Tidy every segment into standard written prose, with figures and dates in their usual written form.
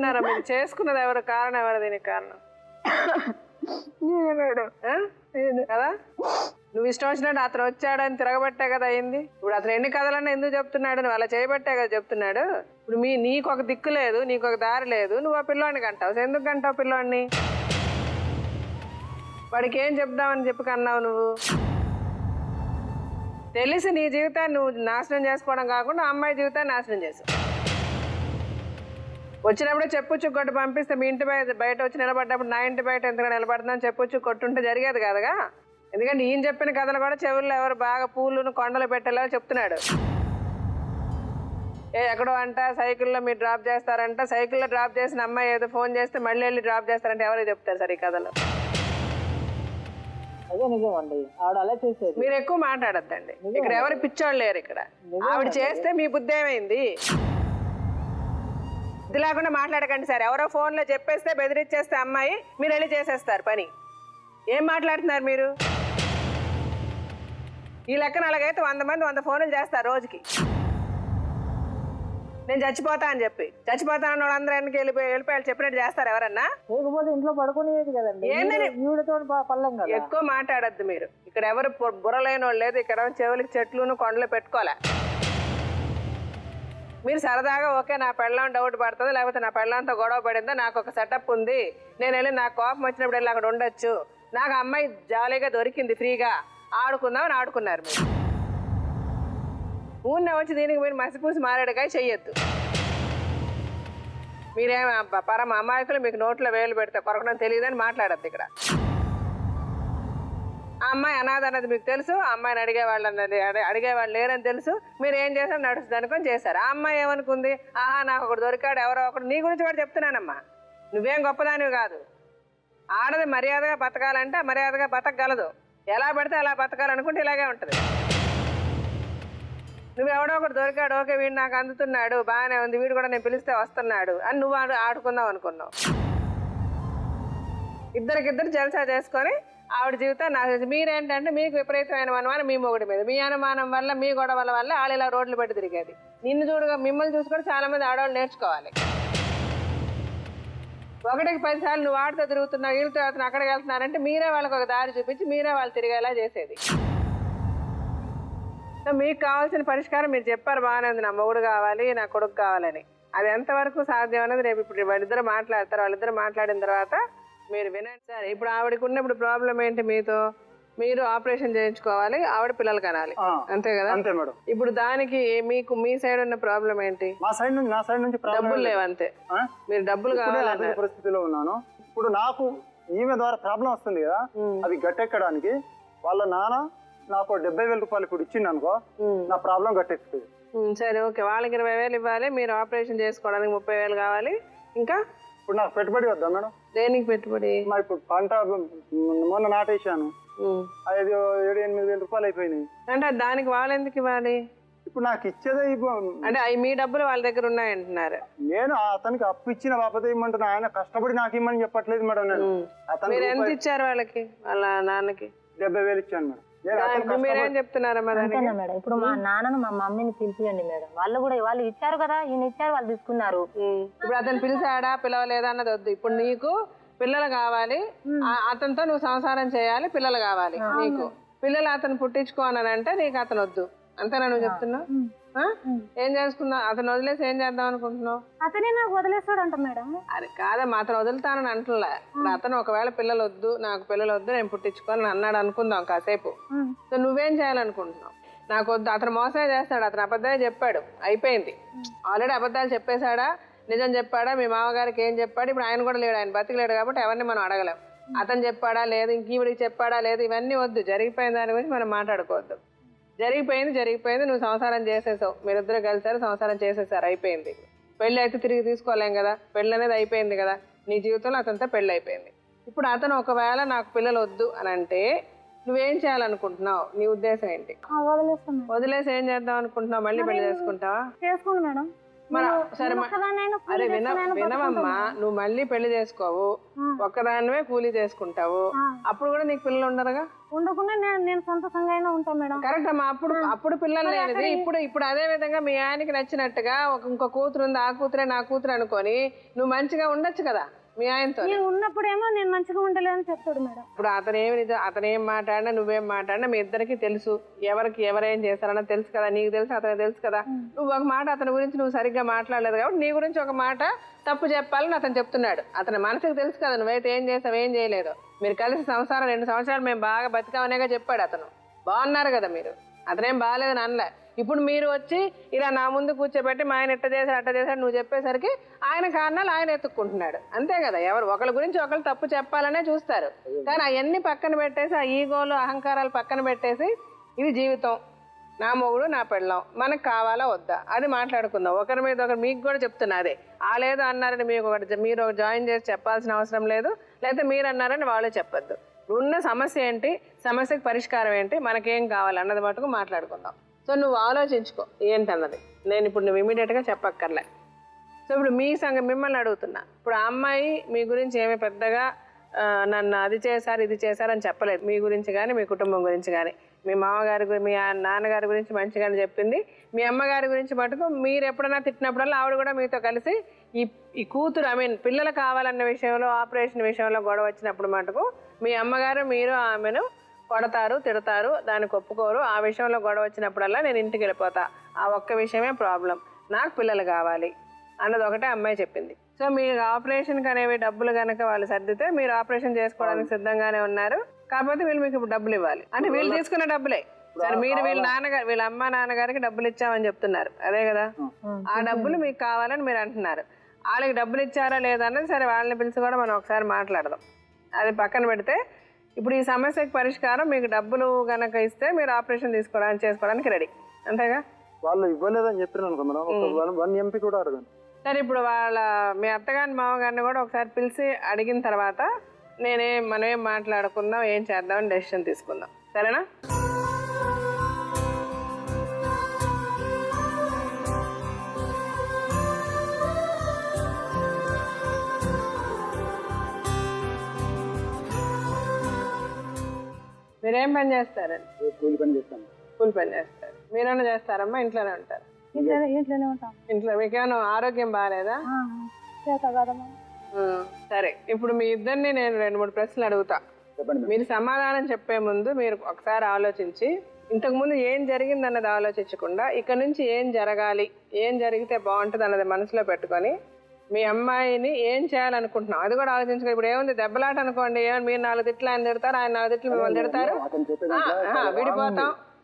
చెప్తున్నారా? మీరు చేసుకున్నది ఎవరు? కారణం ఎవరు? దీనికి కారణం మేడం కదా. నువ్వు ఇష్టం వచ్చినట్టు అతను వచ్చాడని తిరగబట్టే కదా అయింది. ఇప్పుడు అతను ఎన్ని కథలన్నా ఎందుకు చెప్తున్నాడు? నువ్వు అలా చేయబట్టే కదా చెప్తున్నాడు. ఇప్పుడు నీకు ఒక దిక్కు లేదు, నీకు ఒక దారి లేదు, నువ్వు ఆ పిల్లోడిని కంటావు. ఎందుకు కంటావు పిల్లోడిని? వాడికి ఏం చెప్దామని చెప్పి కన్నావు నువ్వు? తెలిసి నీ జీవితాన్ని నువ్వు నాశనం చేసుకోవడం కాకుండా అమ్మాయి జీవితాన్ని నాశనం చేసావు. వచ్చినప్పుడు చెప్పుచ్చు కొట్టు పంపిస్తే మీ ఇంటి బయట వచ్చి నిలబడ్డప్పుడు నా ఇంటి బయట ఎందుకు నిలబడుతుందని చెప్పుచ్చు కొట్టుంటే జరిగేది కదగా. ఎందుకంటే ఈయన చెప్పిన కథలు కూడా చెవుల్లో ఎవరు బాగా పూలను కొండలు పెట్టేలా చెప్తున్నాడు. ఎక్కడో అంట సైకిల్లో మీరు డ్రాప్ చేస్తారంట, సైకిల్లో డ్రాప్ చేసిన అమ్మాయి ఏదో ఫోన్ చేస్తే మళ్ళీ వెళ్ళి డ్రాప్ చేస్తారంటే ఎవరు చెప్తారు సార్ ఈ కథలు? అదే నిజం అండి, ఆవిడ అలా చేసేది. మీరు ఎక్కువ మాట్లాడద్దండి, ఇక్కడ ఎవరు పిచ్చోళ్ళు లేరు. ఇక్కడ ఆవిడ చేస్తే మీ బుద్ధి ఏమైంది? ఇది లేకుండా మాట్లాడకండి సార్. ఎవరో ఫోన్లో చెప్పేస్తే బెదిరిచ్చేస్తే అమ్మాయి మీరు వెళ్ళి చేసేస్తారు పని. ఏం మాట్లాడుతున్నారు మీరు? ఈ లెక్కన అలాగైతే 100 మంది 100 ఫోన్లు చేస్తారు రోజుకి. నేను చచ్చిపోతా అని చెప్పి చచ్చిపోతానన్న వాళ్ళందరూ వెనక్కి వెళ్ళిపోయారు చెప్పినట్టు చేస్తారు ఎవరన్నా? లేకపోతే ఇంట్లో పడుకునేది కదండి. ఎక్కువ మాట్లాడద్దు మీరు. ఇక్కడ ఎవరు బుర్రలేని వాళ్ళు లేదు. ఇక్కడ చెవులకి చెట్లును కొండలు పెట్టుకోలే. మీరు సరదాగా ఓకే నా పెళ్ళం డౌట్ పడుతుంది, లేకపోతే నా పెళ్ళంతో గొడవ పడిందో, నాకు ఒక సెటప్ ఉంది, నేను వెళ్ళి నాకు కోపం వచ్చినప్పుడు వెళ్ళి అక్కడ ఉండొచ్చు, నాకు అమ్మాయి జాలీగా దొరికింది ఫ్రీగా ఆడుకుందామని ఆడుకున్నారు. మీరు ఊరినే వచ్చి దీనికి మీరు మసిపూసి మారేడుగా చెయ్యొద్దు. మీరేం పరమ అమాయకులు, మీకు నోట్లో వేలు పెడితే కొరకడం తెలియదని మాట్లాడద్దు ఇక్కడ. ఆ అమ్మాయి అనాథ అన్నది మీకు తెలుసు, ఆ అమ్మాయిని అడిగేవాళ్ళు అన్నది అడిగేవాళ్ళు లేరని తెలుసు. మీరు ఏం చేశారు? నడుస్తుంది అనుకొని చేశారు. ఆ అమ్మాయి ఏమనుకుంది? ఆహా నాకు ఒకడు దొరికాడు, ఎవరో ఒకడు. నీ గురించి కూడా చెప్తున్నానమ్మా, నువ్వేం గొప్పదానివి కాదు. ఆడది మర్యాదగా బతకాలంటే మర్యాదగా బతకగలదు. ఎలా పడితే అలా బతకాలనుకుంటే ఇలాగే ఉంటుంది. నువ్వు ఎవడో ఒకటి దొరికాడు, ఓకే వీడు నాకు అందుతున్నాడు, బాగానే ఉంది, వీడు కూడా నేను పిలిస్తే వస్తున్నాడు అని నువ్వు ఆడుకుందాం అనుకున్నావు. ఇద్దరికిద్దరు జల్సా చేసుకొని ఆవిడ జీవితం నాశనం. మీరేంటంటే మీకు విపరీతమైన అనుమానం మీ మొగుడి మీద. మీ అనుమానం వల్ల, మీ గొడవల వల్ల వాళ్ళు ఇలా రోడ్లు పెట్టి తిరిగేది. నిన్ను చూడగా మిమ్మల్ని చూసుకొని చాలా మంది ఆడవాళ్ళు నేర్చుకోవాలి. ఒకటికి 10 సార్లు నువ్వు ఆడితో తిరుగుతున్నావు, వీళ్ళతో అతను అక్కడికి వెళ్తున్నారంటే మీరే వాళ్ళకి ఒక దారి చూపించి మీరే వాళ్ళు తిరిగేలా చేసేది. మీకు కావాల్సిన పరిష్కారం మీరు చెప్పారు, బాగానే ఉంది, నా మొగుడు కావాలి, నా కొడుకు కావాలని. అది ఎంతవరకు సాధ్యం అనేది రేపు ఇప్పుడు వాళ్ళిద్దరు మాట్లాడతారు. వాళ్ళిద్దరు మాట్లాడిన తర్వాత మీరు వినండి సార్. ఇప్పుడు ఆవిడకి ఉన్నప్పుడు ప్రాబ్లం ఏంటి? మీతో మీరు ఆపరేషన్ చేయించుకోవాలి, ఆవిడ పిల్లలు కనాలి, అంతే కదా? అంతే మేడం. ఇప్పుడు దానికి మీకు మీ సైడ్ ఉన్న ప్రాబ్లం ఏంటి? నా సైడ్ నుంచి డబ్బులు లేవు అంతే. మీరు డబ్బులు కావాలనే పరిస్థితిలో ఉన్నాను. ఇప్పుడు నాకు ఈమె ద్వారా ప్రాబ్లం వస్తుంది కదా, అది గట్టెక్కడానికి వాళ్ళ నాన్న నాకు 70,000 రూపాయలు ఇప్పుడు ఇచ్చింది అనుకో, నా ప్రాబ్లం గట్టెక్కుతుంది. సరే ఓకే, వాళ్ళకి 20,000 ఇవ్వాలి, మీరు ఆపరేషన్ చేసుకోవడానికి 30,000 కావాలి. ఇంకా ఇప్పుడు నాకు పెట్టుబడి వద్దా మేడం? దేనికి పెట్టుబడి? మా ఇప్పుడు పంట మొన్న నాటేశాను, అది 7-8,000 రూపాయలు అయిపోయినాయి. అంటే దానికి వాళ్ళు ఎందుకు ఇవ్వాలి? ఇప్పుడు నాకు ఇచ్చేదే అంటే అవి మీ డబ్బులు వాళ్ళ దగ్గర ఉన్నాయంటున్నారు. నేను అతనికి అప్పు ఇచ్చిన బాపతే ఇమ్మంటున్నా, ఆయన కష్టపడి నాకు ఇమ్మని చెప్పట్లేదు మేడం. నేను మీరు ఎంత ఇచ్చారు వాళ్ళకి? వాళ్ళ నాన్నకి 70,000 ఇచ్చాను మేడం. మీరేం చెప్తున్నారా మేడం? ఇప్పుడు మా నాన్నను మా మమ్మీని పిలిపియండి మేడం. వాళ్ళు ఇచ్చారు కదా, ఈయన ఇచ్చారు, వాళ్ళు తీసుకున్నారు. ఇప్పుడు అతను పిలిచాడా పిలవలేదా అన్నది వద్దు. ఇప్పుడు నీకు పిల్లలు కావాలి, అతనితో నువ్వు సంసారం చేయాలి, పిల్లలు కావాలి నీకు. పిల్లలు అతను పుట్టించుకో అని అంటే నీకు అతను వద్దు, అంతేనా నువ్వు చెప్తున్నావు? ఏం చేసుకున్నావు? అతను వదిలేసి ఏం చేద్దాం అనుకుంటున్నావు? అతనే నాకు వదిలేస్తాడు అంట మేడం. అది కాదమ్మా, అతను వదులుతానని అంటలే. ఇప్పుడు అతను ఒకవేళ పిల్లలు వద్దు, నాకు పిల్లలు వద్దు, నేను పుట్టించుకోవాలని అన్నాడు అనుకుందాం కాసేపు. సో నువ్వేం చేయాలనుకుంటున్నావు? నాకు వద్దు. అతను మోసమే చేస్తాడు, అతను అబద్ధాలు చెప్పాడు, అయిపోయింది. ఆల్రెడీ అబద్ధాలు చెప్పేశాడా, నిజం చెప్పాడా, మీ మామగారికి ఏం చెప్పాడు? ఇప్పుడు ఆయన కూడా లేడు, ఆయన బతికిలేడు కాబట్టి ఎవరిని మనం అడగలేం. అతను చెప్పాడా లేదు, ఇంకీవిడికి చెప్పాడా లేదు, ఇవన్నీ వద్దు. జరిగిపోయిన దాని గురించి మనం మాట్లాడుకోవద్దు. జరిగిపోయింది, నువ్వు సంసారం చేసేసావు, మీరిద్దరు కలిసారు, సంసారం చేసేసారు, అయిపోయింది. పెళ్ళి అయితే తిరిగి తీసుకోలేం కదా, పెళ్ళి అనేది అయిపోయింది కదా, నీ జీవితంలో అతనితో పెళ్ళి అయిపోయింది. ఇప్పుడు అతను ఒకవేళ నాకు పిల్లలు వద్దు అని అంటే నువ్వేం చేయాలనుకుంటున్నావు? నీ ఉద్దేశం ఏంటి? వదిలేస్తాను. వదిలేసి ఏం చేద్దాం అనుకుంటున్నావు? మళ్ళీ పెళ్లి చేసుకుంటావా? చేసుకోండి మేడం. మరి నేను- సరే నేను ఒక్కదాన్నైనా కూలి అరే చేసుకునైనా వినవమ్మా, నువ్వు మళ్ళీ పెళ్లి చేసుకోవు, ఒక్కదానివే కూలీ చేసుకుంటావు, అప్పుడు కూడా నీకు పిల్లలు ఉండరుగా. ఉండకుండా నేను సొంతంగా అయినా ఉంటాను మేడం. కరెక్ట్ అమ్మా, అప్పుడు పిల్లలు లేనిది ఇప్పుడు అదే విధంగా మీ ఆయనకి నచ్చినట్టుగా ఇంకో కూతురు ఉంది, ఆ కూతురే నా కూతురు అనుకొని నువ్వు మంచిగా ఉండొచ్చు కదా మీ ఆయనతో. నేను ఉన్నప్పుడేమో నేను మంచిగా ఉండలేదని చెప్తాడు మేడం. ఇప్పుడు అతనేం మాట్లాడినా నువ్వేం మాట్లాడినా మీ ఇద్దరికి తెలుసు, ఎవరికి ఎవరేం చేస్తారన్నా తెలుసు కదా, నీకు తెలుసు అతనికి తెలుసు కదా. నువ్వు ఒక మాట అతని గురించి నువ్వు సరిగ్గా మాట్లాడలేదు కాబట్టి నీ గురించి ఒక మాట తప్పు చెప్పాలని అతను చెప్తున్నాడు. అతని మనసుకు తెలుసు కదా నువ్వైతే ఏం చేసావు ఏం చేయలేదు. మీరు కలిసి సంసారం 2 సంవత్సరాలు మేము బాగా బతికామనేగా చెప్పాడు అతను. బాగున్నారు కదా మీరు, అతనేం బాగాలేదని అనలే. ఇప్పుడు మీరు వచ్చి ఇలా నా ముందు కూర్చోబెట్టి మా ఆయన ఇట్ట చేశాడు అట్ట చేశాడు నువ్వు చెప్పేసరికి ఆయన కారణాలు ఆయన ఎత్తుక్కుంటున్నాడు, అంతే కదా. ఎవరు ఒకళ్ళ గురించి ఒకళ్ళు తప్పు చెప్పాలనే చూస్తారు, కానీ అవన్నీ పక్కన పెట్టేసి ఆ ఈగోలు అహంకారాలు పక్కన పెట్టేసి ఇది జీవితం, నా మొగుడు నా పెళ్ళం, మనకు కావాలా వద్దా అది మాట్లాడుకుందాం. ఒకరి మీద ఒకరు మీకు కూడా చెప్తున్నా అదే, లేదో అన్నారని మీరు ఒక జాయిన్ చేసి చెప్పాల్సిన అవసరం లేదు, లేకపోతే మీరు అన్నారని వాళ్ళు చెప్పొద్దు. ఉన్న సమస్య ఏంటి, సమస్యకు పరిష్కారం ఏంటి, మనకేం కావాలి అన్నది మటుకు మాట్లాడుకుందాం. సో నువ్వు ఆలోచించుకో ఏంటన్నది, నేను ఇప్పుడు నువ్వు ఇమీడియట్గా చెప్పక్కర్లే. సో ఇప్పుడు మిమ్మల్ని అడుగుతున్నా, ఇప్పుడు ఆ అమ్మాయి మీ గురించి ఏమీ పెద్దగా నన్ను అది చేశారు ఇది చేశారని చెప్పలేదు, మీ గురించి కానీ మీ కుటుంబం గురించి కానీ. మీ మామగారి మీ నాన్నగారి గురించి మంచిగానే చెప్పింది. మీ అమ్మగారి గురించి మటుకు మీరు ఎప్పుడైనా తిట్టినప్పుడల్లా ఆవిడ కూడా మీతో కలిసి ఈ కూతురు పిల్లలు కావాలన్న విషయంలో ఆపరేషన్ విషయంలో గొడవ వచ్చినప్పుడు మటుకు మీ అమ్మగారు మీరు ఆమెను కొడతారు తిడతారు, దానికి ఒప్పుకోరు. ఆ విషయంలో గొడవ వచ్చినప్పుడల్లా నేను ఇంటికి వెళ్ళిపోతా, ఆ ఒక్క విషయమే ప్రాబ్లం, నాకు పిల్లలు కావాలి అన్నది ఒకటే అమ్మాయి చెప్పింది. సో మీకు ఆపరేషన్కి అనేవి డబ్బులు కనుక వాళ్ళు సర్దితే మీరు ఆపరేషన్ చేసుకోవడానికి సిద్ధంగానే ఉన్నారు, కాకపోతే వీళ్ళు మీకు ఇప్పుడు డబ్బులు ఇవ్వాలి అంటే వీళ్ళు తీసుకున్న డబ్బులే. సరే మీరు వీళ్ళ అమ్మ నాన్నగారికి డబ్బులు ఇచ్చామని చెప్తున్నారు అదే కదా, ఆ డబ్బులు మీకు కావాలని మీరు అంటున్నారు. వాళ్ళకి డబ్బులు ఇచ్చారా లేదా అన్నది సరే వాళ్ళని పిలిచి కూడా మనం ఒకసారి మాట్లాడదాం. అది పక్కన పెడితే ఇప్పుడు ఈ సమస్యకి పరిష్కారం మీకు డబ్బులు కనుక ఇస్తే మీరు ఆపరేషన్ చేసుకోవడానికి రెడీ, అంతేగా. వాళ్ళు ఇవ్వలేదని చెప్పిన మేడం, 1 MP కూడా అడగండి. సరే ఇప్పుడు మీ అత్తగారిని మామగారిని కూడా ఒకసారి పిలిచి అడిగిన తర్వాత మనం ఏం మాట్లాడుకుందాం ఏం చేద్దామని డెసిషన్ తీసుకుందాం, సరేనా. మీరేం పని చేస్తారండి? కూలి పని చేస్తాను. కూలి పని చేస్తారు. మీరేమైనా చేస్తారమ్మా? ఇంట్లోనే ఉంటారు? ఇంట్లోనే ఉంటాం. ఇంట్లో మీకేమైనా ఆరోగ్యం బాగాలేదా? సరే ఇప్పుడు మీ ఇద్దరిని నేను 2-3 ప్రశ్నలు అడుగుతా, మీరు సమాధానం చెప్పే ముందు మీరు ఒకసారి ఆలోచించి ఇంతకుముందు ఏం జరిగింది అన్నది ఆలోచించకుండా ఇక్కడ నుంచి ఏం జరగాలి ఏం జరిగితే బాగుంటుంది అన్నది మనసులో పెట్టుకొని మీ అమ్మాయిని ఏం చేయాలనుకుంటున్నాం అది కూడా ఆలోచించుకో. ఇప్పుడు ఏముంది దెబ్బలాట అనుకోండి, ఏమన్నా మీరు 4 తిట్లు ఆయన తిడతారు, ఆయన 4 తిట్లు మిమ్మల్ని తిడతారు,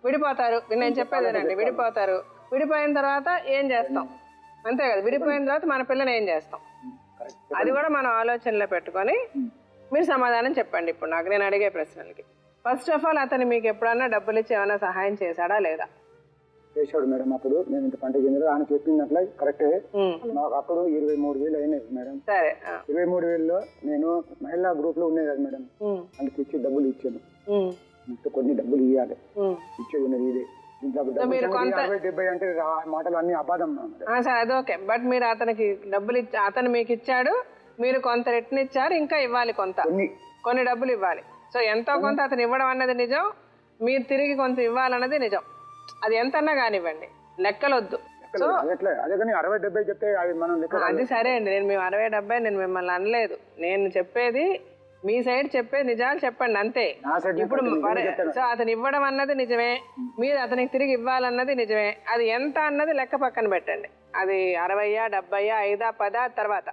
విడిపోతారు. నేను చెప్పేదేనండి, విడిపోయిన తర్వాత ఏం చేస్తాం అంతే కదా. విడిపోయిన తర్వాత మన పిల్లని ఏం చేస్తాం అది కూడా మనం ఆలోచనలో పెట్టుకొని మీరు సమాధానం చెప్పండి. ఇప్పుడు నాకు నేను అడిగే ప్రశ్నలకి ఫస్ట్ ఆఫ్ ఆల్ అతను మీకు ఎప్పుడన్నా డబ్బులు ఇచ్చి ఏమైనా సహాయం చేశాడా లేదా? చేశాడు మేడం. అప్పుడు నేను ఇంత పంట కింద ఆయన చెప్పిందట్లా కరెక్టే. నాకు అప్పుడు 23,000 అయినాయి మేడం. సరే 23,000లో నేను మహిళా గ్రూప్ లో ఉన్నాయి కదా మేడం, అందుకు ఇచ్చి డబ్బులు ఇచ్చాను. కొన్ని డబ్బులు ఇవ్వాలి, ఇచ్చేది ఉన్నది ఇదే. 60-70 అంటే మాటలు అన్ని అబద్ధం. సరే అదొకే, బట్ మీరు అతనికి డబ్బులు అతను మీకు ఇచ్చాడు, మీరు కొంత రిటర్న్ ఇచ్చారు, ఇంకా ఇవ్వాలి కొన్ని డబ్బులు ఇవ్వాలి. సో ఎంతో కొంత అతను ఇవ్వడం అన్నది నిజం, మీరు తిరిగి కొంత ఇవ్వాలన్నది నిజం. అది ఎంతన్నా కానివ్వండి, లెక్కలొద్దు. సో అదే కానీ 60-70 చెప్తే అది సరే అండి, నేను మేము 60-70 నేను మిమ్మల్ని అనలేదు. నేను చెప్పేది మీ సైడ్ చెప్పేది నిజాలు చెప్పండి అంతే. ఇప్పుడు సో అతను ఇవ్వడం అన్నది నిజమే, మీరు అతనికి తిరిగి ఇవ్వాలన్నది నిజమే. అది ఎంత అన్నది లెక్క పక్కన పెట్టండి. అది 60, 70, 5, 10 తర్వాత